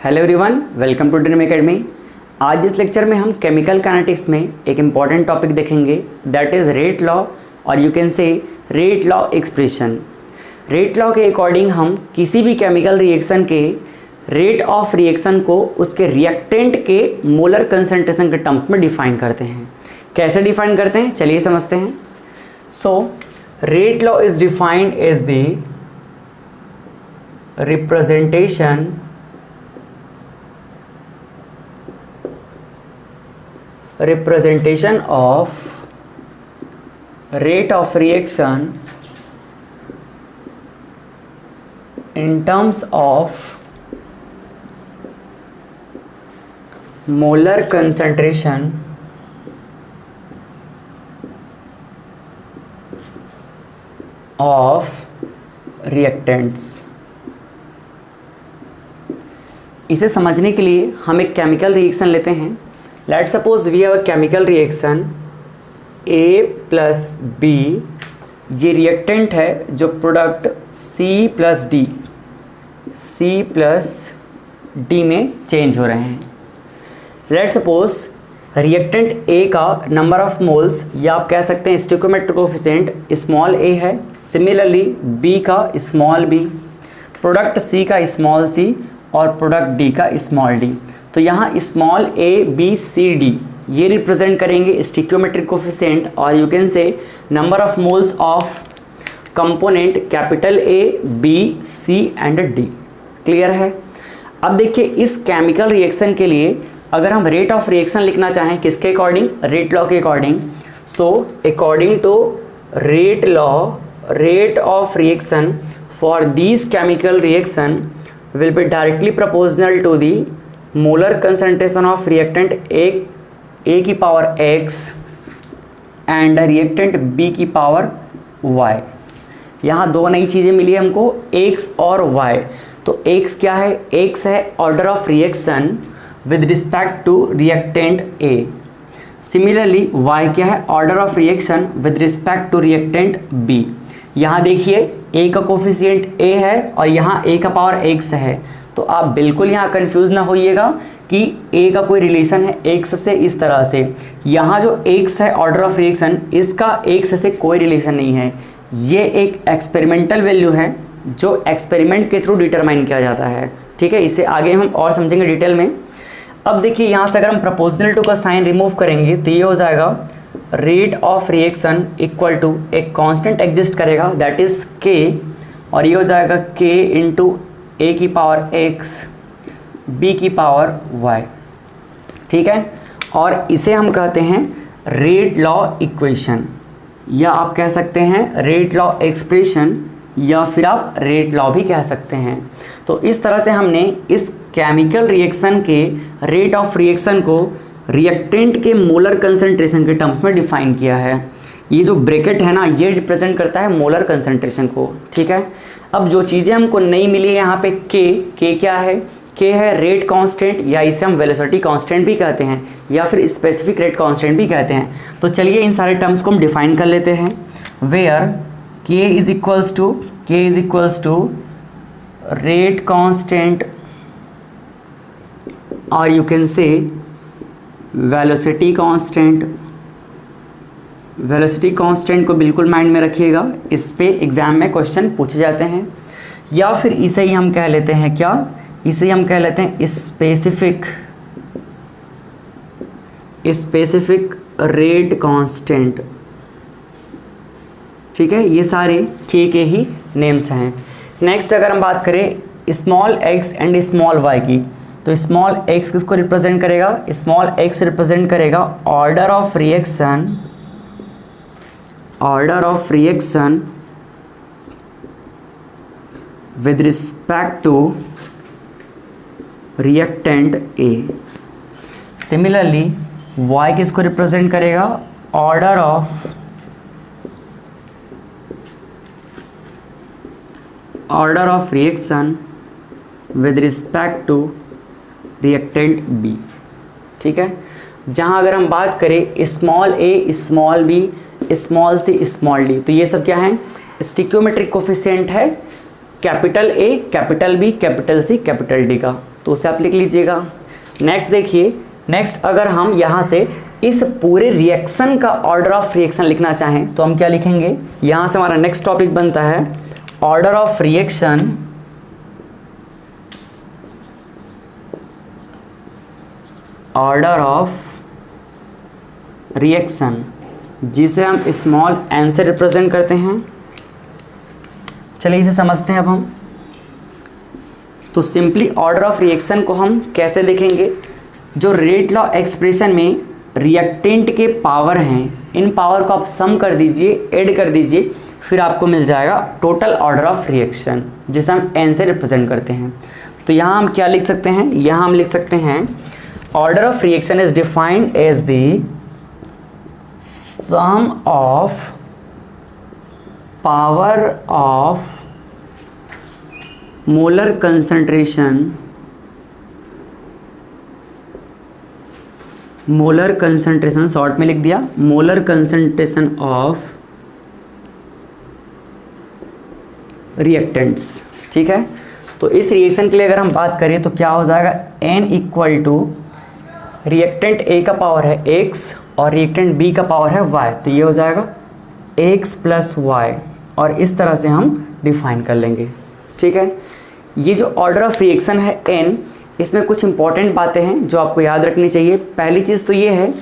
Hello everyone, welcome to Dream Academy. आज इस lecture में हम केमिकल काइनेटिक्स में एक इम्पॉर्टेंट टॉपिक देखेंगे, दैट इज़ रेट लॉ, और you can say rate law expression. Rate law के अकॉर्डिंग हम किसी भी केमिकल रिएक्शन के रेट ऑफ रिएक्शन को उसके रिएक्टेंट के मोलर कंसंट्रेशन के टर्म्स में डिफाइन करते हैं। कैसे डिफाइन करते हैं, चलिए समझते हैं। So rate law is defined as the representation of rate of reaction in terms of molar concentration of reactants। इसे समझने के लिए हम एक केमिकल रिएक्शन लेते हैं। Let's suppose we have a chemical reaction A plus B। ये reactant है जो प्रोडक्ट C plus D में चेंज हो रहे हैं। Let's suppose रिएक्टेंट A का नंबर ऑफ मोल्स, या आप कह सकते हैं स्टोइकोमेट्रिक कोएफिशिएंट स्मॉल a है। सिमिलरली B का स्मॉल b, प्रोडक्ट C का स्मॉल c और प्रोडक्ट D का स्मॉल d। तो यहाँ small a b c d ये रिप्रेजेंट करेंगे स्टिक्योमेट्रिक कोफिशिएंट, और यू कैन से number of moles of component capital A B C and D। Clear है। अब देखिए इस केमिकल रिएक्शन के लिए अगर हम रेट ऑफ रिएक्शन लिखना चाहें किसके अकॉर्डिंग, रेट लॉ के according. So according to rate law, rate of reaction for this chemical reaction will be directly proportional to the molar concentration of reactant A की power x and reactant B की power y। यहाँ दो नई चीज़ें मिली है हमको, x और y। तो x क्या है, x है order of reaction with respect to reactant A। Similarly y क्या है, order of reaction with respect to reactant B। यहाँ देखिए A का कोफिशिएंट A है और यहाँ A का पावर x है, तो आप बिल्कुल यहाँ कंफ्यूज ना होइएगा कि A का कोई रिलेशन है x से। इस तरह से यहाँ जो x है ऑर्डर ऑफ रिएक्शन, इसका x से कोई रिलेशन नहीं है। ये एक एक्सपेरिमेंटल वैल्यू है जो एक्सपेरिमेंट के थ्रू डिटरमाइन किया जाता है। ठीक है, इसे आगे हम और समझेंगे डिटेल में। अब देखिए यहाँ से अगर हम प्रोपोर्शनल टू का साइन रिमूव करेंगे तो ये हो जाएगा rate of reaction equal to एक कांस्टेंट एग्जिस्ट करेगा दैट इज k, और ये हो जाएगा k इंटू A की पावर x B की पावर y। ठीक है, और इसे हम कहते हैं रेट लॉ इक्वेशन, या आप कह सकते हैं रेट लॉ एक्सप्रेशन, या फिर आप रेट लॉ भी कह सकते हैं। तो इस तरह से हमने इस केमिकल रिएक्शन के रेट ऑफ रिएक्शन को रिएक्टेंट के मोलर कंसंट्रेशन के टर्म्स में डिफाइन किया है। ये जो ब्रैकेट है ना, ये रिप्रेजेंट करता है मोलर कंसंट्रेशन को। ठीक है, अब जो चीज़ें हमको नहीं मिली है यहाँ पे k क्या है, k है रेट कांस्टेंट, या इसे हम वेलोसिटी कांस्टेंट भी कहते हैं, या फिर स्पेसिफिक रेट कांस्टेंट भी कहते हैं। तो चलिए इन सारे टर्म्स को हम डिफाइन कर लेते हैं। Where k is equals to rate constant, और you can say velocity constant. Velocity constant को बिल्कुल माइंड में रखिएगा, इस पे एग्जाम में क्वेश्चन पूछे जाते हैं। या फिर इसे ही हम कह लेते हैं क्या, इसे हम कह लेते हैं स्पेसिफिक रेट कांस्टेंट। ठीक है, ये सारे k के ही नेम्स हैं। नेक्स्ट अगर हम बात करें small x and small y की, तो स्मॉल x किसको रिप्रेजेंट करेगा, स्मॉल x रिप्रेजेंट करेगा order of reaction with respect to reactant A। Similarly Y किसको रिप्रेजेंट करेगा, order of reaction with respect to reactant B। ठीक है, जहाँ अगर हम बात करें small a small b small c small d, तो ये सब क्या है, स्टिक्योमेट्रिक कोफिशिएंट है capital A capital B capital C capital D का। तो उसे आप लिख लीजिएगा। नेक्स्ट देखिए, नेक्स्ट अगर हम यहाँ से इस पूरे रिएक्शन का ऑर्डर ऑफ रिएक्शन लिखना चाहें तो हम क्या लिखेंगे, यहाँ से हमारा नेक्स्ट टॉपिक बनता है order of reaction. Order of reaction जिसे हम स्मॉल एन से रिप्रेजेंट करते हैं। चलिए इसे समझते हैं अब हम। तो सिंपली ऑर्डर ऑफ रिएक्शन को हम कैसे देखेंगे, जो रेट लॉ एक्सप्रेशन में रिएक्टेंट के पावर हैं, इन पावर को आप सम कर दीजिए, ऐड कर दीजिए, फिर आपको मिल जाएगा टोटल ऑर्डर ऑफ रिएक्शन जिसे हम एन से रिप्रेजेंट करते हैं। तो यहाँ हम क्या लिख सकते हैं, यहाँ हम लिख सकते हैं order of reaction is defined as the sum of power of molar concentration, molar concentration short में लिख दिया, मोलर कंसंट्रेशन ऑफ रिएक्टेंट्स। ठीक है, तो इस रिएक्शन के लिए अगर हम बात करें तो क्या हो जाएगा, n equal to reactant A का पावर है x और रिएक्टेंट B का पावर है y, तो ये हो जाएगा x प्लस y, और इस तरह से हम डिफाइन कर लेंगे। ठीक है, ये जो ऑर्डर ऑफ रिएक्शन है n, इसमें कुछ इंपॉर्टेंट बातें हैं जो आपको याद रखनी चाहिए। पहली चीज़ तो ये है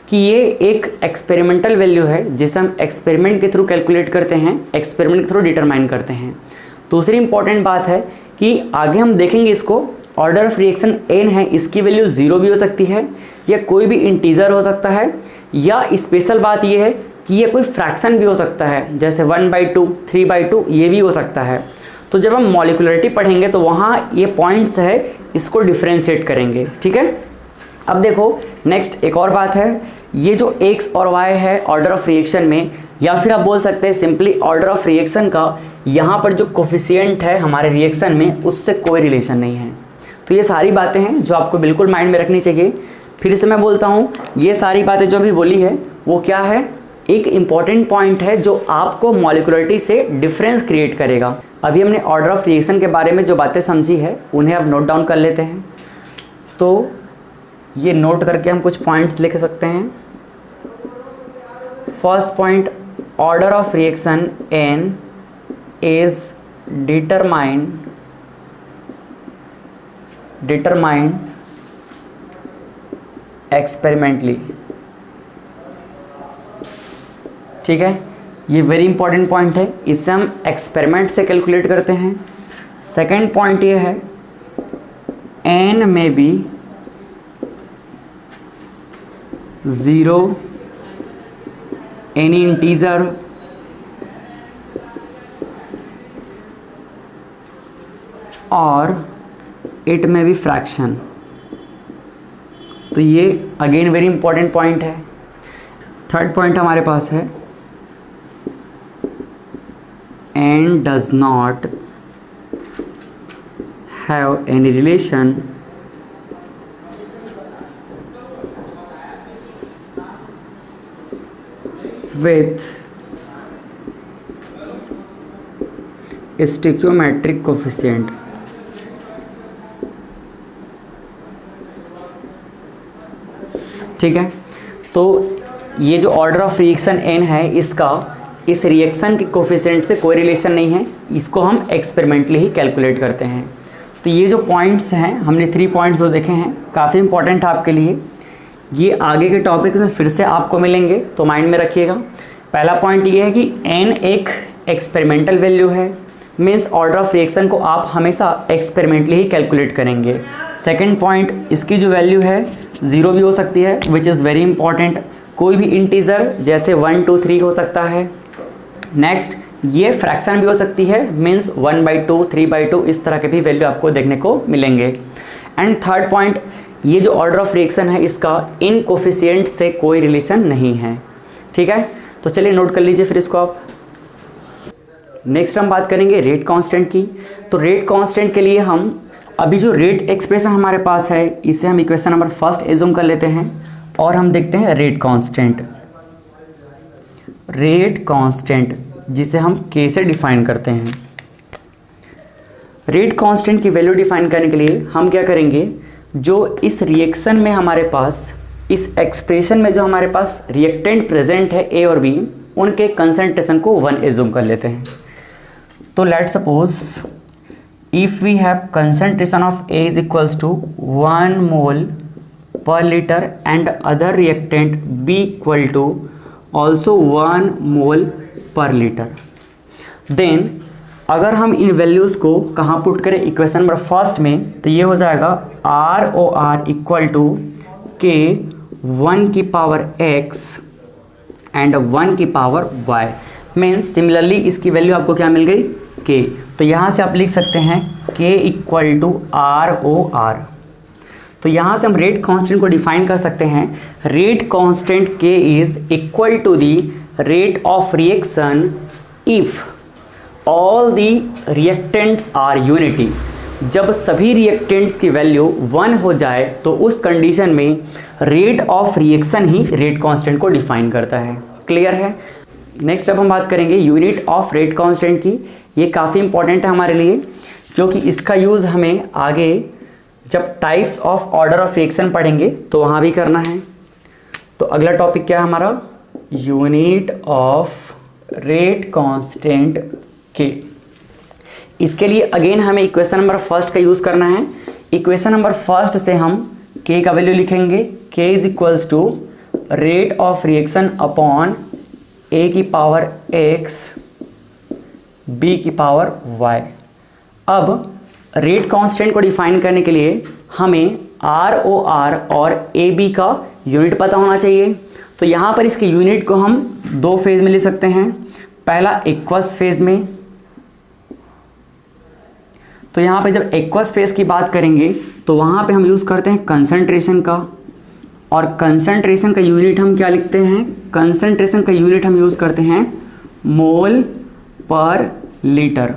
कि ये एक एक्सपेरिमेंटल वैल्यू है जिसे हम एक्सपेरिमेंट के थ्रू कैलकुलेट करते हैं, एक्सपेरिमेंट के थ्रू डिटरमाइन करते हैं। दूसरी इंपॉर्टेंट बात है कि आगे हम देखेंगे इसको, ऑर्डर ऑफ रिएक्शन n है, इसकी वैल्यू 0 भी हो सकती है या कोई भी इंटीजर हो सकता है, या स्पेशल बात ये है कि ये कोई फ्रैक्शन भी हो सकता है, जैसे 1/2, 3/2 ये भी हो सकता है। तो जब हम मॉलिक्युलरिटी पढ़ेंगे तो वहाँ ये पॉइंट्स है, इसको डिफ्रेंशिएट करेंगे। ठीक है, अब देखो नेक्स्ट एक और बात है, ये जो x और y है ऑर्डर ऑफ रिएक्शन में, या फिर आप बोल सकते हैं सिंपली ऑर्डर ऑफ रिएक्शन का यहाँ पर जो कोफिशिएंट है हमारे रिएक्शन में उससे कोई रिलेशन नहीं है। तो ये सारी बातें हैं जो आपको बिल्कुल माइंड में रखनी चाहिए। फिर से मैं बोलता हूँ, ये सारी बातें जो अभी बोली है वो क्या है, एक इम्पॉर्टेंट पॉइंट है जो आपको मॉलिक्युलरिटी से डिफरेंस क्रिएट करेगा। अभी हमने ऑर्डर ऑफ रिएक्शन के बारे में जो बातें समझी है उन्हें अब नोट डाउन कर लेते हैं। तो ये नोट करके हम कुछ पॉइंट्स लिख सकते हैं। First point, order of reaction n is determined experimentally. ठीक है, ये वेरी इंपॉर्टेंट पॉइंट है, इससे हम एक्सपेरिमेंट से कैलकुलेट करते हैं। सेकेंड पॉइंट ये है, n में बी 0 एनी इंटीजर और इट में भी फ्रैक्शन। तो ये अगेन वेरी इंपॉर्टेंट पॉइंट है। थर्ड पॉइंट हमारे पास है, n does not have any relation with stoichiometric coefficient। ठीक है, तो ये जो ऑर्डर ऑफ रिएक्शन n है इसका इस रिएक्शन के कोफिशिएंट से कोई रिलेशन नहीं है, इसको हम एक्सपेरिमेंटली ही कैलकुलेट करते हैं। तो ये जो पॉइंट्स हैं, हमने 3 पॉइंट्स जो देखे हैं काफ़ी इंपॉर्टेंट है आपके लिए, ये आगे के टॉपिक्स में फिर से आपको मिलेंगे तो माइंड में रखिएगा। पहला पॉइंट ये है कि n एक एक्सपेरिमेंटल वैल्यू है, मीन्स ऑर्डर ऑफ रिएक्शन को आप हमेशा एक्सपेरिमेंटली ही कैलकुलेट करेंगे। सेकेंड पॉइंट, इसकी जो वैल्यू है 0 भी हो सकती है, विच इज़ वेरी इंपॉर्टेंट, कोई भी इंटीजर जैसे 1, 2, 3 हो सकता है। नेक्स्ट, ये फ्रैक्शन भी हो सकती है, मीन्स 1/2, 3/2 इस तरह के भी वैल्यू आपको देखने को मिलेंगे। एंड थर्ड पॉइंट, ये जो ऑर्डर ऑफ रिएक्शन है इसका इन कोफिशिएंट से कोई रिलेशन नहीं है। ठीक है, तो चलिए नोट कर लीजिए फिर इसको आप। नेक्स्ट हम बात करेंगे रेट कांस्टेंट की। तो रेट कांस्टेंट के लिए हम अभी जो रेट एक्सप्रेशन हमारे पास है इसे हम इक्वेशन नंबर फर्स्ट एज्यूम कर लेते हैं और हम देखते हैं रेट कांस्टेंट। रेट कांस्टेंट जिसे हम k से डिफाइन करते हैं। रेट कांस्टेंट की वैल्यू डिफाइन करने के लिए हम क्या करेंगे, जो इस रिएक्शन में हमारे पास, इस एक्सप्रेशन में जो हमारे पास रिएक्टेंट प्रेजेंट है ए और बी, उनके कंसंट्रेशन को 1 एज्यूम कर लेते हैं। तो let suppose if we have concentration of A is equals to 1 mole per litre and other reactant B equal to also 1 mole per litre, then अगर हम इन वैल्यूज़ को कहाँ पुट करें, इक्वेशन नंबर फर्स्ट में, तो ये हो जाएगा R O R equal to k 1 की पावर x एंड 1 की पावर y। मीन्स सिमिलरली इसकी वैल्यू आपको क्या मिल गई, k। तो यहाँ से आप लिख सकते हैं k equal to R O R. तो यहाँ से हम रेट कांस्टेंट को डिफाइन कर सकते हैं। Rate constant k is equal to the rate of reaction if all the reactants are unity. जब सभी रिएक्टेंट्स की वैल्यू 1 हो जाए तो उस कंडीशन में rate of reaction he rate constant को डिफाइन करता है। क्लियर है। नेक्स्ट अब हम बात करेंगे यूनिट ऑफ रेट कांस्टेंट की। ये काफ़ी इंपॉर्टेंट है हमारे लिए, क्योंकि इसका यूज़ हमें आगे जब types of order of reaction पढ़ेंगे तो वहाँ भी करना है। तो अगला टॉपिक क्या है हमारा, यूनिट ऑफ रेट कांस्टेंट के। इसके लिए अगेन हमें इक्वेशन नंबर फर्स्ट का यूज़ करना है। इक्वेशन नंबर फर्स्ट से हम k का वैल्यू लिखेंगे, k is equals to rate of reaction upon a की पावर x b की पावर y। अब रेट कांस्टेंट को डिफाइन करने के लिए हमें आर ओ आर और ए बी का यूनिट पता होना चाहिए। तो यहाँ पर इसके यूनिट को हम 2 फेज में ले सकते हैं। पहला एक्वस फेज में, तो यहाँ पे जब एक्वस फेज की बात करेंगे तो वहाँ पे हम यूज़ करते हैं कंसंट्रेशन का, और कंसंट्रेशन का यूनिट हम क्या लिखते हैं, कंसंट्रेशन का यूनिट हम यूज़ करते हैं मोल पर लीटर।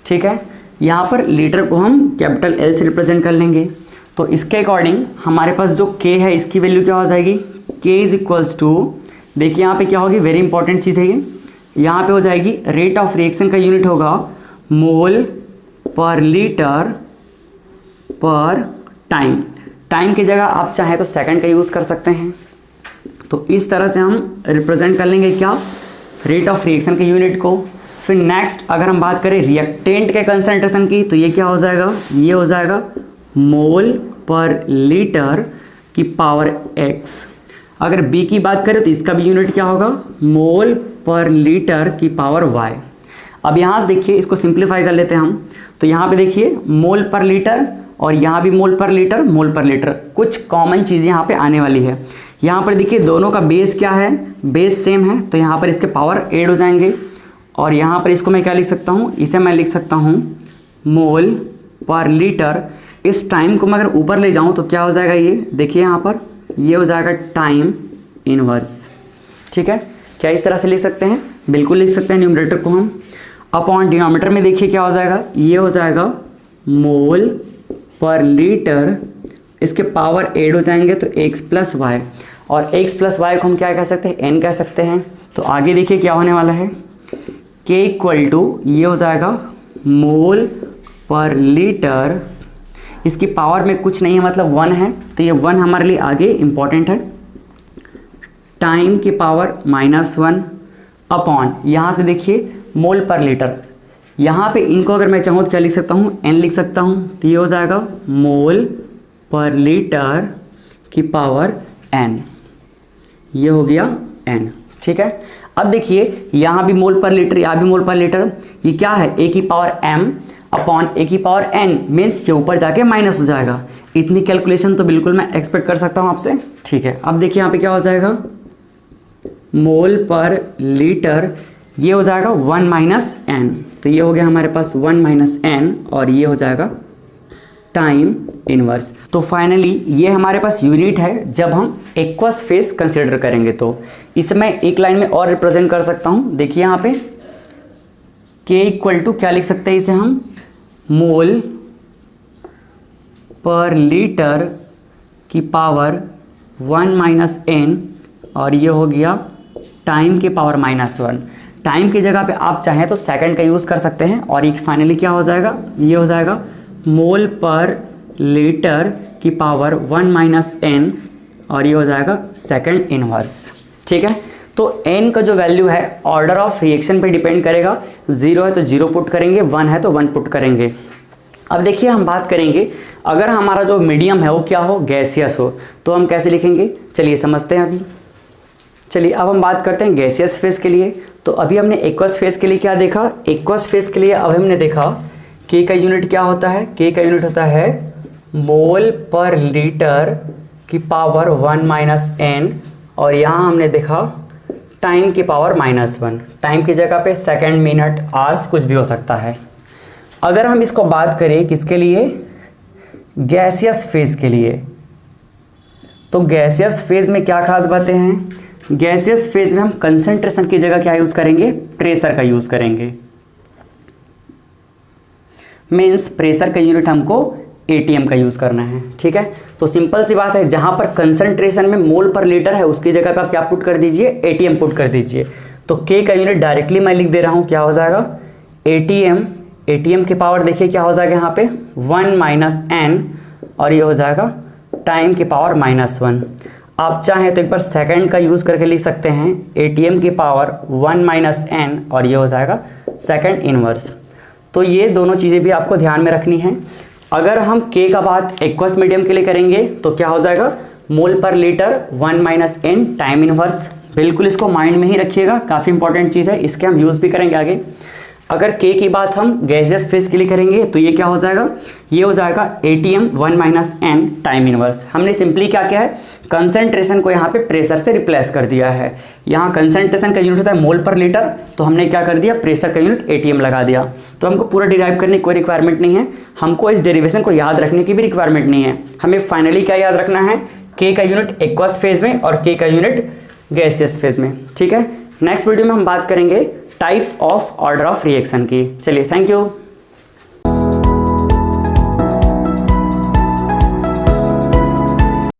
ठीक है, यहाँ पर लीटर को हम कैपिटल एल से रिप्रेजेंट कर लेंगे। तो इसके अकॉर्डिंग हमारे पास जो के है इसकी वैल्यू क्या हो जाएगी, के इज इक्वल्स टू, देखिए यहाँ पे क्या होगी, वेरी इंपॉर्टेंट चीज़ है ये, यहाँ पे हो जाएगी रेट ऑफ रिएक्शन का यूनिट होगा मोल पर लीटर पर टाइम। टाइम की जगह आप चाहें तो सेकंड का यूज़ कर सकते हैं। तो इस तरह से हम रिप्रेजेंट कर लेंगे क्या, रेट ऑफ रिएक्शन के यूनिट को। फिर नेक्स्ट अगर हम बात करें रिएक्टेंट के कंसंट्रेशन की, तो ये क्या हो जाएगा, ये हो जाएगा मोल पर लीटर की पावर x। अगर b की बात करें तो इसका भी यूनिट क्या होगा, मोल पर लीटर की पावर y। अब यहाँ से देखिए, इसको सिंप्लीफाई कर लेते हैं हम। तो यहाँ पे देखिए मोल पर लीटर और यहाँ भी मोल पर लीटर, मोल पर लीटर, कुछ कॉमन चीज़ें यहाँ पे आने वाली है। यहाँ पर देखिए दोनों का बेस क्या है, बेस सेम है, तो यहाँ पर इसके पावर ऐड हो जाएंगे। और यहाँ पर इसको मैं क्या लिख सकता हूँ, इसे मैं लिख सकता हूँ मोल पर लीटर। इस टाइम को मैं अगर ऊपर ले जाऊँ तो क्या हो जाएगा, ये देखिए यहाँ पर ये हो जाएगा टाइम इनवर्स। ठीक है, क्या इस तरह से लिख सकते हैं, बिल्कुल लिख सकते हैं। न्यूमरेटर को हम अपॉन डिनोमिनेटर में देखिए क्या हो जाएगा, ये हो जाएगा मोल पर लीटर, इसके पावर ऐड हो जाएंगे तो x प्लस वाई, और x प्लस वाई को हम क्या कह सकते हैं, n कह सकते हैं। तो आगे देखिए क्या होने वाला है, k इक्वल टू ये हो जाएगा मोल पर लीटर, इसकी पावर में कुछ नहीं है मतलब 1 है, तो ये 1 हमारे लिए आगे इंपॉर्टेंट है, टाइम की पावर -1 अपॉन, यहाँ से देखिए मोल पर लीटर, यहाँ पे इनको अगर मैं चाहूँ तो क्या लिख सकता हूँ, n लिख सकता हूँ। तो ये हो जाएगा मोल पर लीटर की पावर n, ये हो गया n। ठीक है, अब देखिए यहाँ भी मोल पर लीटर, यहाँ भी मोल पर लीटर, ये क्या है, a की पावर m अपॉन a की पावर n, मीन्स ये ऊपर जाके माइनस हो जाएगा। इतनी कैलकुलेशन तो बिल्कुल मैं एक्सपेक्ट कर सकता हूँ आपसे। ठीक है, अब देखिए यहाँ पे क्या हो जाएगा, मोल पर लीटर, ये हो जाएगा 1 माइनस n, तो ये हो गया हमारे पास 1 माइनस n, और ये हो जाएगा टाइम इनवर्स। तो फाइनली ये हमारे पास यूनिट है जब हम एक्वस फेज कंसिडर करेंगे। तो इसमें एक लाइन में और रिप्रेजेंट कर सकता हूँ, देखिए यहाँ पे k इक्वल टू क्या लिख सकते हैं इसे हम, मोल पर लीटर की पावर 1 माइनस n, और ये हो गया टाइम की पावर -1। टाइम की जगह पे आप चाहें तो सेकंड का यूज़ कर सकते हैं, और ये फाइनली क्या हो जाएगा, ये हो जाएगा मोल पर लीटर की पावर 1 माइनस n, और ये हो जाएगा सेकंड इनवर्स। ठीक है, तो n का जो वैल्यू है ऑर्डर ऑफ रिएक्शन पे डिपेंड करेगा, 0 है तो 0 पुट करेंगे, 1 है तो 1 पुट करेंगे। अब देखिए हम बात करेंगे अगर हमारा जो मीडियम है वो क्या हो, गैसियस हो, तो हम कैसे लिखेंगे, चलिए समझते हैं अभी। चलिए अब हम बात करते हैं गैसियस फेज के लिए। तो अभी हमने एक्वस फेज के लिए क्या देखा, एक्वस फेज के लिए अब हमने देखा के का यूनिट क्या होता है, के का यूनिट होता है मोल पर लीटर की पावर 1 माइनस n, और यहाँ हमने देखा टाइम की पावर -1। टाइम की जगह पे सेकंड, मिनट, आवर्स कुछ भी हो सकता है। अगर हम इसको बात करें किसके लिए, गैसियस फेज के लिए, तो गैसियस फेज में क्या खास बातें हैं, गैसियस फेज में हम कंसंट्रेशन की जगह क्या यूज करेंगे, प्रेशर का यूज करेंगे। मीन्स प्रेशर का यूनिट हमको ATM का यूज करना है। ठीक है, तो सिंपल सी बात है, जहां पर कंसंट्रेशन में मोल पर लीटर है उसकी जगह पे आप क्या पुट कर दीजिए, ATM पुट कर दीजिए। तो K का यूनिट डायरेक्टली मैं लिख दे रहा हूं, क्या हो जाएगा ATM, ATM की पावर देखिए क्या हो जाएगा यहाँ पे 1 माइनस n, और ये हो जाएगा टाइम की पावर -1। आप चाहें तो एक बार सेकंड का यूज करके लिख सकते हैं, ATM की पावर 1 माइनस n, और ये हो जाएगा सेकंड इनवर्स। तो ये दोनों चीज़ें भी आपको ध्यान में रखनी है। अगर हम K का बात एक्वस मीडियम के लिए करेंगे तो क्या हो जाएगा, मोल per litre 1 minus n time inverse. बिल्कुल इसको माइंड में ही रखिएगा, काफ़ी इंपॉर्टेंट चीज़ है, इसके हम यूज़ भी करेंगे आगे। अगर K की बात हम गैसियस फेज के लिए करेंगे तो ये क्या हो जाएगा, ये हो जाएगा ATM 1 minus n time inverse. हमने सिंपली क्या किया है, कंसंट्रेशन को यहाँ पे प्रेशर से रिप्लेस कर दिया है। यहाँ कंसंट्रेशन का यूनिट होता है मोल पर लीटर, तो हमने क्या कर दिया, प्रेशर का यूनिट ATM लगा दिया। तो हमको पूरा डिराइव करने की कोई रिक्वायरमेंट नहीं है, हमको इस डेरिवेशन को याद रखने की भी रिक्वायरमेंट नहीं है। हमें फाइनली क्या याद रखना है, K का यूनिट एक्वस फेज में और K का यूनिट गैसियस फेज में। ठीक है, नेक्स्ट वीडियो में हम बात करेंगे types of order of reaction की। चलिए, थैंक यू।